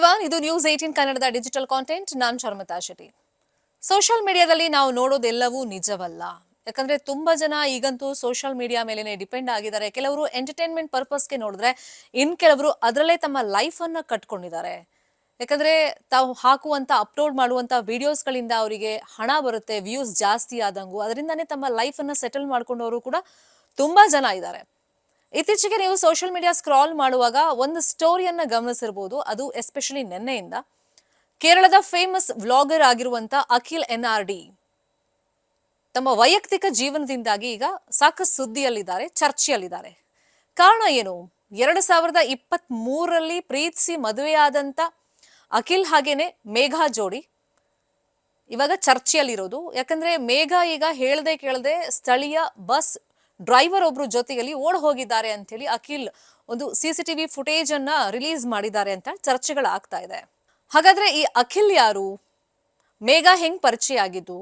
Everyone, ಇದು news 18 ಕನ್ನಡದ digital content. ನಾನು ಶರ್ಮಿತಾ ಶೆಟ್ಟಿ. ಸೋಷಿಯಲ್ ಮೀಡಿಯಾದಲ್ಲಿ ನಾವು ನೋಡೋದೆಲ್ಲವೂ ನಿಜವಲ್ಲ. ಯಾಕಂದ್ರೆ ತುಂಬಾ ಜನ ಈಗಂತೂ ಸೋಷಿಯಲ್ ಮೀಡಿಯಾ ಮೇಲೆನೆ ಡಿಪೆಂಡ್ ಆಗಿದ್ದಾರೆ. ಕೆಲವರು ಎಂಟರ್ಟೈನ್ಮೆಂಟ್ ಪರ್ಪಸ್ಗೆ ನೋಡಿದ್ರೆ, ಇನ್ ಕೆಲವರು ಅದರಲ್ಲೇ ತಮ್ಮ ಲೈಫ್ ಅನ್ನ ಕಟ್ಕೊಂಡಿದ್ದಾರೆ. ಯಾಕಂದ್ರೆ ತಾವು ಹಾಕುವಂತ ಅಪ್ಲೋಡ್ ಮಾಡುವಂತ ವಿಡಿಯೋಸ್ಗಳಿಂದ ಅವರಿಗೆ ಹಣ ಬರುತ್ತೆ, ವ್ಯೂಸ್ ಜಾಸ್ತಿ ಆದಂಗೂ ಅದರಿಂದಾನೇ ತಮ್ಮ ಲೈಫ್ ಅನ್ನ ಸೆಟಲ್ ಮಾಡ್ಕೊಂಡವರು ಕೂಡ ತುಂಬಾ ಜನ ಇದ್ದಾರೆ. ಇತ್ತೀಚೆಗೆ ನೀವು ಸೋಷಿಯಲ್ ಮೀಡಿಯಾ ಸ್ಕ್ರಾಲ್ ಮಾಡುವಾಗ ಒಂದು ಸ್ಟೋರಿಯನ್ನ ಗಮನಿಸಿರಬಹುದು. ಅದು ಎಸ್ಪೆಷಲಿ ನಿನ್ನೆಯಿಂದ ಕೇರಳದ ಫೇಮಸ್ ವ್ಲಾಗರ್ ಆಗಿರುವಂತ ಅಖಿಲ್ NRD ತಮ್ಮ ವೈಯಕ್ತಿಕ ಜೀವನದಿಂದಾಗಿ ಈಗ ಸಾಕಷ್ಟು ಸುದ್ದಿಯಲ್ಲಿದ್ದಾರೆ, ಚರ್ಚೆಯಲ್ಲಿದ್ದಾರೆ. ಕಾರಣ ಏನು? 2023ರಲ್ಲಿ ಪ್ರೀತಿಸಿ ಮದುವೆಯಾದಂತ ಅಖಿಲ್ ಹಾಗೇನೆ ಮೇಘಾ ಜೋಡಿ ಇವಾಗ ಚರ್ಚೆಯಲ್ಲಿರೋದು. ಯಾಕಂದ್ರೆ ಮೇಘಾ ಈಗ ಹೇಳ್ದೆ ಕೇಳದೆ ಸ್ಥಳೀಯ ಬಸ್ ಡ್ರೈವರ್ ಒಬ್ರು ಜೊತೆಯಲ್ಲಿ ಓಡ್ ಹೋಗಿದ್ದಾರೆ ಅಂತ ಹೇಳಿ ಅಖಿಲ್ ಒಂದು CCTV ಫುಟೇಜ್ ಅನ್ನ ರಿಲೀಸ್ ಮಾಡಿದ್ದಾರೆ ಅಂತ ಚರ್ಚೆಗಳಾಗ್ತಾ ಇದೆ. ಹಾಗಾದ್ರೆ ಈ ಅಖಿಲ್ ಯಾರು? ಮೇಘಾ ಹೆಂಗ್ ಪರಿಚಯ ಆಗಿದ್ದು?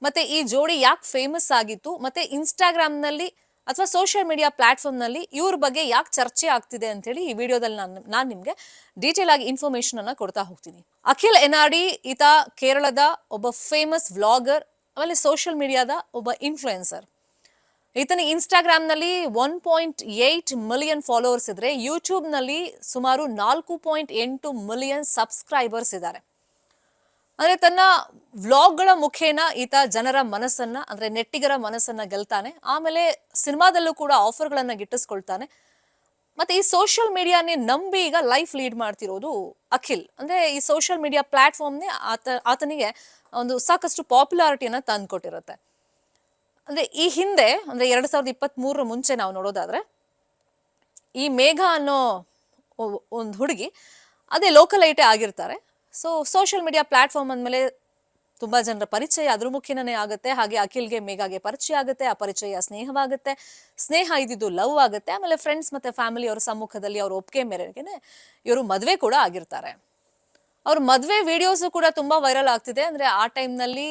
ಮತ್ತೆ ಈ ಜೋಡಿ ಯಾಕೆ ಫೇಮಸ್ ಆಗಿತ್ತು? ಮತ್ತೆ ಇನ್ಸ್ಟಾಗ್ರಾಮ್ ನಲ್ಲಿ ಅಥವಾ ಸೋಷಿಯಲ್ ಮೀಡಿಯಾ ಪ್ಲಾಟ್ಫಾರ್ಮ್ ನಲ್ಲಿ ಇವ್ರ ಬಗ್ಗೆ ಯಾಕೆ ಚರ್ಚೆ ಆಗ್ತಿದೆ ಅಂತ ಹೇಳಿ ಈ ವಿಡಿಯೋದಲ್ಲಿ ನಾನು ನಿಮ್ಗೆ ಡೀಟೇಲ್ ಆಗಿ ಇನ್ಫಾರ್ಮೇಶನ್ ಅನ್ನ ಕೊಡ್ತಾ ಹೋಗ್ತೀನಿ. ಅಖಿಲ್ NRD ಈತ ಕೇರಳದ ಒಬ್ಬ ಫೇಮಸ್ ವ್ಲಾಗರ್, ಆಮೇಲೆ ಸೋಷಿಯಲ್ ಮೀಡಿಯಾದ ಒಬ್ಬ ಇನ್ಫ್ಲುಯೆನ್ಸರ್. ಈತನ ಇನ್ಸ್ಟಾಗ್ರಾಮ್ ನಲ್ಲಿ 1.8 ಮಿಲಿಯನ್ ಫಾಲೋವರ್ಸ್ ಇದ್ರೆ, ಯೂಟ್ಯೂಬ್ ನಲ್ಲಿ ಸುಮಾರು 4.8 ಮಿಲಿಯನ್ ಸಬ್ಸ್ಕ್ರೈಬರ್ಸ್ ಇದ್ದಾರೆ. ಅಂದ್ರೆ ತನ್ನ ವ್ಲಾಗ್ಗಳ ಮುಖೇನ ಈತ ಜನರ ಮನಸ್ಸನ್ನ, ಅಂದ್ರೆ ನೆಟ್ಟಿಗರ ಮನಸ್ಸನ್ನ ಗೆಲ್ತಾನೆ. ಆಮೇಲೆ ಸಿನಿಮಾದಲ್ಲೂ ಕೂಡ ಆಫರ್ಗಳನ್ನ ಗಿಟ್ಟಿಸ್ಕೊಳ್ತಾನೆ. ಮತ್ತೆ ಈ ಸೋಷಿಯಲ್ ಮೀಡಿಯಾನೇ ನಂಬಿ ಈಗ ಲೈಫ್ ಲೀಡ್ ಮಾಡ್ತಿರೋದು ಅಖಿಲ್. ಅಂದ್ರೆ ಈ ಸೋಷಿಯಲ್ ಮೀಡಿಯಾ ಪ್ಲಾಟ್ಫಾರ್ಮ್ನೇ ಆತನಿಗೆ ಒಂದು ಸಾಕಷ್ಟು ಪಾಪ್ಯುಲಾರಿಟಿಯನ್ನ ತಂದ್ಕೊಟ್ಟಿರುತ್ತೆ. ಅಂದ್ರೆ ಈ ಹಿಂದೆ, ಅಂದ್ರೆ 2023 ಮುಂಚೆ ನಾವು ನೋಡೋದಾದ್ರೆ, ಈ ಮೇಘಾ ಅನ್ನೋ ಒಂದು ಹುಡುಗಿ ಅದೇ ಲೋಕಲ್ ಐಟೇ ಆಗಿರ್ತಾರೆ. ಸೊ ಸೋಷಿಯಲ್ ಮೀಡಿಯಾ ಪ್ಲಾಟ್ಫಾರ್ಮ್ ಅಂದಮೇಲೆ ತುಂಬಾ ಜನರ ಪರಿಚಯ ಅದ್ರ ಮುಖೇನೇ ಆಗುತ್ತೆ. ಹಾಗೆ ಅಖಿಲ್ಗೆ ಮೇಘಾಗೆ ಪರಿಚಯ ಆಗುತ್ತೆ, ಆ ಪರಿಚಯ ಸ್ನೇಹವಾಗುತ್ತೆ, ಸ್ನೇಹ ಇದ್ದಿದ್ದು ಲವ್ ಆಗುತ್ತೆ. ಆಮೇಲೆ ಫ್ರೆಂಡ್ಸ್ ಮತ್ತೆ ಫ್ಯಾಮಿಲಿ ಅವರ ಸಮ್ಮುಖದಲ್ಲಿ ಅವ್ರ ಒಪ್ಪಿಗೆ ಮೇರೆಗೆ ಇವರು ಮದುವೆ ಕೂಡ ಆಗಿರ್ತಾರೆ. ಅವ್ರ ಮದುವೆ ವಿಡಿಯೋಸ್ ಕೂಡ ತುಂಬಾ ವೈರಲ್ ಆಗ್ತಿದೆ. ಅಂದ್ರೆ ಆ ಟೈಮ್ನಲ್ಲಿ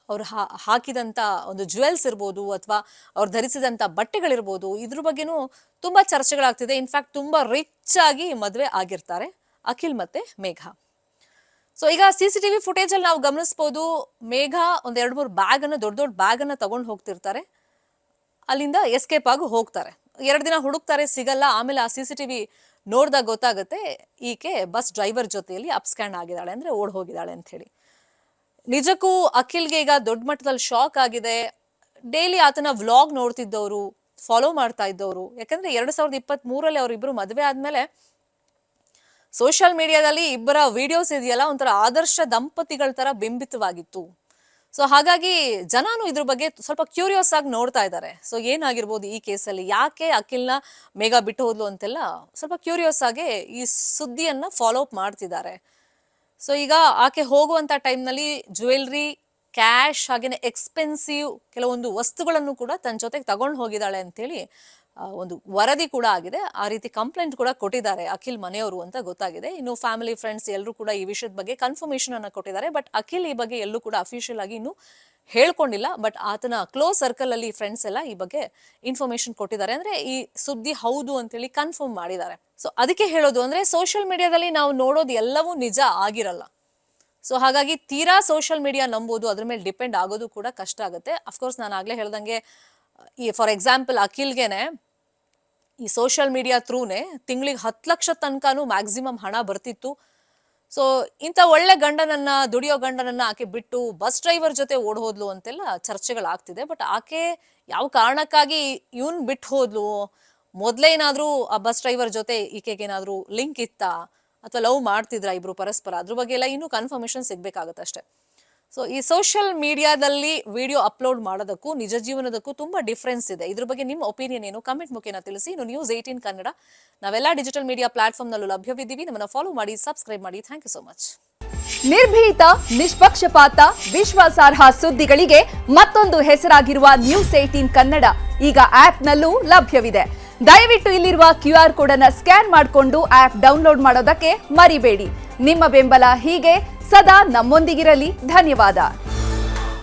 ಅವ್ರು ಹಾಕಿದಂತ ಒಂದು ಜ್ಯುವೆಲ್ಸ್ ಇರ್ಬೋದು, ಅಥವಾ ಅವ್ರು ಧರಿಸಿದಂತ ಬಟ್ಟೆಗಳಿರ್ಬೋದು, ಇದ್ರ ಬಗ್ಗೆನೂ ತುಂಬಾ ಚರ್ಚೆಗಳಾಗ್ತಿದೆ. ಇನ್ಫ್ಯಾಕ್ಟ್ ತುಂಬಾ ರಿಚ್ ಆಗಿ ಮದುವೆ ಆಗಿರ್ತಾರೆ ಅಖಿಲ್ ಮತ್ತೆ ಮೇಘಾ. ಸೊ ಈಗ CCTV ಫುಟೇಜ್ ಅಲ್ಲಿ ನಾವು ಗಮನಿಸಬಹುದು, ಮೇಘಾ ಒಂದ್ 2-3 ಬ್ಯಾಗ್ ಅನ್ನ, ದೊಡ್ಡ ಬ್ಯಾಗ್ ಅನ್ನ ತಗೊಂಡು ಹೋಗ್ತಿರ್ತಾರೆ. ಅಲ್ಲಿಂದ ಎಸ್ಕೇಪ್ ಆಗಿ ಹೋಗ್ತಾರೆ. 2 ದಿನ ಹುಡುಕ್ತಾರೆ, ಸಿಗಲ್ಲ. ಆಮೇಲೆ ಆ CCTV ನೋಡಿದಾಗ ಗೊತ್ತಾಗುತ್ತೆ ಈಕೆ ಬಸ್ ಡ್ರೈವರ್ ಜೊತೆಯಲ್ಲಿ ಅಪ್ಸ್ಕ್ಯಾಂಡ್ ಆಗಿದ್ದಾಳೆ, ಅಂದ್ರೆ ಓಡ್ ಹೋಗಿದ್ದಾಳೆ ಅಂತ ಹೇಳಿ. ನಿಜಕ್ಕೂ ಅಖಿಲ್ಗೆ ಈಗ ದೊಡ್ಡ ಮಟ್ಟದಲ್ಲಿ ಶಾಕ್ ಆಗಿದೆ. ಡೈಲಿ ಆತನ ವ್ಲಾಗ್ ನೋಡ್ತಿದ್ದವರು, ಫಾಲೋ ಮಾಡ್ತಾ ಇದ್ದವರು, ಯಾಕಂದ್ರೆ 2023ರಲ್ಲಿ ಅವರಿಬ್ರು ಮದುವೆ ಆದ್ಮೇಲೆ ಸೋಷಿಯಲ್ ಮೀಡಿಯಾದಲ್ಲಿ ಇಬ್ಬರ ವಿಡಿಯೋಸ್ ಇದೆಯಲ್ಲ, ಒಂಥರ ಆದರ್ಶ ದಂಪತಿಗಳ ತರ ಬಿಂಬಿತವಾಗಿತ್ತು. ಸೊ ಹಾಗಾಗಿ ಜನನು ಇದ್ರ ಬಗ್ಗೆ ಸ್ವಲ್ಪ ಕ್ಯೂರಿಯಸ್ ಆಗಿ ನೋಡ್ತಾ ಇದ್ದಾರೆ. ಸೊ ಏನಾಗಿರ್ಬೋದು ಈ ಕೇಸಲ್ಲಿ, ಯಾಕೆ ಅಖಿಲ್ನ ಮೇಘಾ ಬಿಟ್ಟು ಹೋದ್ಲು ಅಂತೆಲ್ಲ ಸ್ವಲ್ಪ ಕ್ಯೂರಿಯಸ್ ಆಗಿ ಈ ಸುದ್ದಿಯನ್ನ ಫಾಲೋ ಅಪ್ ಮಾಡ್ತಿದ್ದಾರೆ. ಸೊ ಈಗ ಆಕೆ ಹೋಗುವಂತ ಟೈಮ್ನಲ್ಲಿ ಜ್ಯುವೆಲ್ರಿ, ಕ್ಯಾಶ್, ಹಾಗೇನೆ ಎಕ್ಸ್ಪೆನ್ಸಿವ್ ಕೆಲವೊಂದು ವಸ್ತುಗಳನ್ನು ಕೂಡ ತನ್ನ ಜೊತೆಗೆ ತಗೊಂಡು ಹೋಗಿದ್ದಾಳೆ ಅಂತೇಳಿ ಒಂದು ವರದಿ ಕೂಡ ಆಗಿದೆ. ಆ ರೀತಿ ಕಂಪ್ಲೇಂಟ್ ಕೂಡ ಕೊಟ್ಟಿದ್ದಾರೆ ಅಖಿಲ್ ಮನೆಯವರು ಅಂತ ಗೊತ್ತಾಗಿದೆ. ಇನ್ನು ಫ್ಯಾಮಿಲಿ, ಫ್ರೆಂಡ್ಸ್ ಎಲ್ಲರೂ ಕೂಡ ಈ ವಿಷಯದ ಬಗ್ಗೆ ಕನ್ಫರ್ಮೇಶನ್ ಅನ್ನ ಕೊಟ್ಟಿದ್ದಾರೆ. ಬಟ್ ಅಖಿಲ್ ಈ ಬಗ್ಗೆ ಎಲ್ಲೂ ಕೂಡ ಅಫಿಷಿಯಲ್ ಆಗಿ ಇನ್ನು ಹೇಳ್ಕೊಂಡಿಲ್ಲ. ಬಟ್ ಆತನ ಕ್ಲೋಸ್ ಸರ್ಕಲ್ ಅಲ್ಲಿ ಫ್ರೆಂಡ್ಸ್ ಎಲ್ಲ ಈ ಬಗ್ಗೆ ಇನ್ಫಾರ್ಮೇಶನ್ ಕೊಟ್ಟಿದ್ದಾರೆ, ಅಂದ್ರೆ ಈ ಸುದ್ದಿ ಹೌದು ಅಂತೇಳಿ ಕನ್ಫರ್ಮ್ ಮಾಡಿದ್ದಾರೆ. ಸೊ ಅದಕ್ಕೆ ಹೇಳೋದು, ಅಂದ್ರೆ ಸೋಷಿಯಲ್ ಮೀಡಿಯಾದಲ್ಲಿ ನಾವು ನೋಡೋದು ಎಲ್ಲವೂ ನಿಜ ಆಗಿರಲ್ಲ. ಸೊ ಹಾಗಾಗಿ ತೀರಾ ಸೋಷಿಯಲ್ ಮೀಡಿಯಾ ನಂಬೋದು, ಅದ್ರ ಮೇಲೆ ಡಿಪೆಂಡ್ ಆಗೋದು ಕೂಡ ಕಷ್ಟ ಆಗುತ್ತೆ. ಅಫ್ಕೋರ್ಸ್ ನಾನು ಆಗ್ಲೇ ಹೇಳ್ದಂಗೆ, ಈ ಫಾರ್ ಎಕ್ಸಾಂಪಲ್ ಅಖಿಲ್ಗೆನೆ ಈ ಸೋಷಿಯಲ್ ಮೀಡಿಯಾ ಥ್ರೂನೇ ತಿಂಗಳಿಗೆ 10 ಲಕ್ಷ ತನಕನೂ ಮ್ಯಾಕ್ಸಿಮಮ್ ಹಣ ಬರ್ತಿತ್ತು. ಸೊ ಇಂಥ ಒಳ್ಳೆ ಗಂಡನನ್ನ, ದುಡಿಯೋ ಗಂಡನನ್ನ ಆಕೆ ಬಿಟ್ಟು ಬಸ್ ಡ್ರೈವರ್ ಜೊತೆ ಓಡ್ ಹೋದ್ಲು ಅಂತೆಲ್ಲ ಚರ್ಚೆಗಳಾಗ್ತಿದೆ. ಬಟ್ ಆಕೆ ಯಾವ ಕಾರಣಕ್ಕಾಗಿ ಇವನ್ ಬಿಟ್ಟು ಹೋದ್ಲು, ಮೊದ್ಲೇ ಏನಾದ್ರೂ ಆ ಬಸ್ ಡ್ರೈವರ್ ಜೊತೆ ಈಕೆಗೇನಾದ್ರೂ ಲಿಂಕ್ ಇತ್ತಾ, ಅಥವಾ ಲವ್ ಮಾಡ್ತಿದ್ರ ಇಬ್ರು ಪರಸ್ಪರ, ಅದ್ರ ಬಗ್ಗೆ ಎಲ್ಲ ಇನ್ನೂ ಕನ್ಫರ್ಮೇಶನ್ ಸಿಗ್ಬೇಕಾಗತ್ತೆ ಅಷ್ಟೇ. ಸೊ ಈ ಸೋಷಿಯಲ್ ಮೀಡಿಯಾದಲ್ಲಿ ವಿಡಿಯೋ ಅಪ್ಲೋಡ್ ಮಾಡೋದಕ್ಕೂ ನಿಜ ಜೀವನದಕ್ಕೂ ತುಂಬಾ ಡಿಫ್ರೆನ್ಸ್ ಇದೆ. ಇದ್ರ ಬಗ್ಗೆ ನಿಮ್ಮ ಒಪಿನಿಯನ್ ಏನು? ಕಮೆಂಟ್ ಮುಖೇನ ತಿಳಿಸಿ. ಇನ್ನು ನ್ಯೂಸ್ 18 ಕನ್ನಡ ನಾವೆಲ್ಲ ಡಿಜಿಟಲ್ ಮೀಡಿಯಾ ಪ್ಲಾಟ್ಫಾರ್ಮ್ ನಲ್ಲೂ ಲಭ್ಯವಿದ್ದೀವಿ. ನಮ್ಮನ್ನ ಫಾಲೋ ಮಾಡಿ, ಸಬ್ಸ್ಕ್ರೈಬ್ ಮಾಡಿ. Thank you so much. ನಿರ್ಭೀತ, ನಿಷ್ಪಕ್ಷಪಾತ, ವಿಶ್ವಾಸಾರ್ಹ ಸುದ್ದಿಗಳಿಗೆ ಮತ್ತೊಂದು ಹೆಸರಾಗಿರುವ ನ್ಯೂಸ್ 18 ಕನ್ನಡ ಈಗ ಆಪ್ನಲ್ಲೂ ಲಭ್ಯವಿದೆ. ದಯವಿಟ್ಟು ಇಲ್ಲಿರುವ QR ಕೋಡ್ ಅನ್ನು ಸ್ಕ್ಯಾನ್ ಮಾಡಿಕೊಂಡು ಆಪ್ ಡೌನ್ಲೋಡ್ ಮಾಡೋದಕ್ಕೆ ಮರಿಬೇಡಿ. ನಿಮ್ಮ ಬೆಂಬಲ ಹೀಗೆ ಸದಾ ನಮ್ಮೊಂದಿಗಿರಲಿ. ಧನ್ಯವಾದ.